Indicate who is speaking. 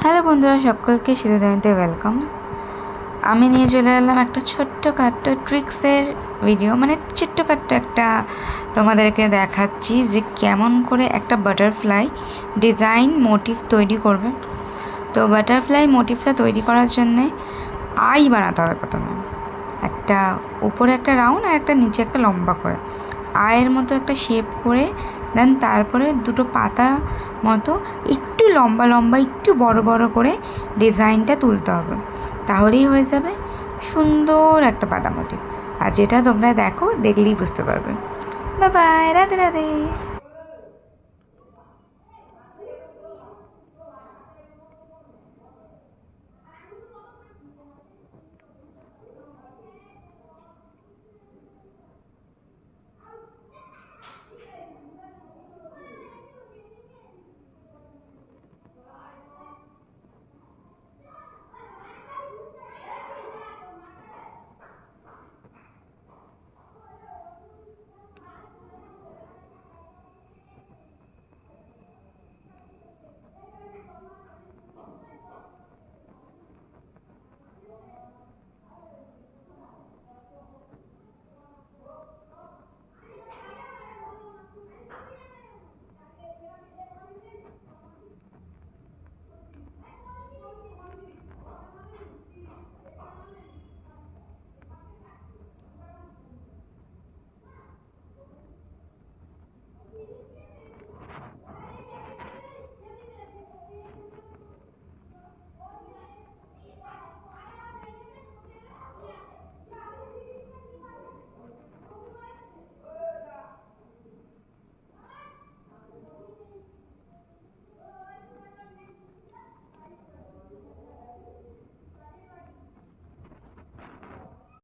Speaker 1: Hello বন্ধুরা, সকলকে সিধুদানিতে welcome. আমি নিয়ে চলে এলাম একটা ছোট্টখাট্টো ট্রিক্সের ভিডিও, মানে ছোট্টখাট্টো একটা তোমাদেরকে দেখাচ্ছি যে কেমন করে একটা বাটারফ্লাই ডিজাইন মোটিভ তৈরি করবে। তো বাটারফ্লাই মোটিভটা তৈরি করার জন্যে আই বানাতে হবে। প্রথমে একটা উপরে একটা রাউন্ড আর একটা নিচে একটা লম্বা করে আয়ের মতো একটা শেপ করে দেন তারপরে দুটো পাতা মতো একটু লম্বা লম্বা একটু বড় বড় করে ডিজাইনটা তুলতে হবে, তাহলেই হয়ে যাবে সুন্দর একটা পাটা মোটিভ। আর যেটা তোমরা দেখলেই বুঝতে পারবে। Bye bye, Radhe Radhe.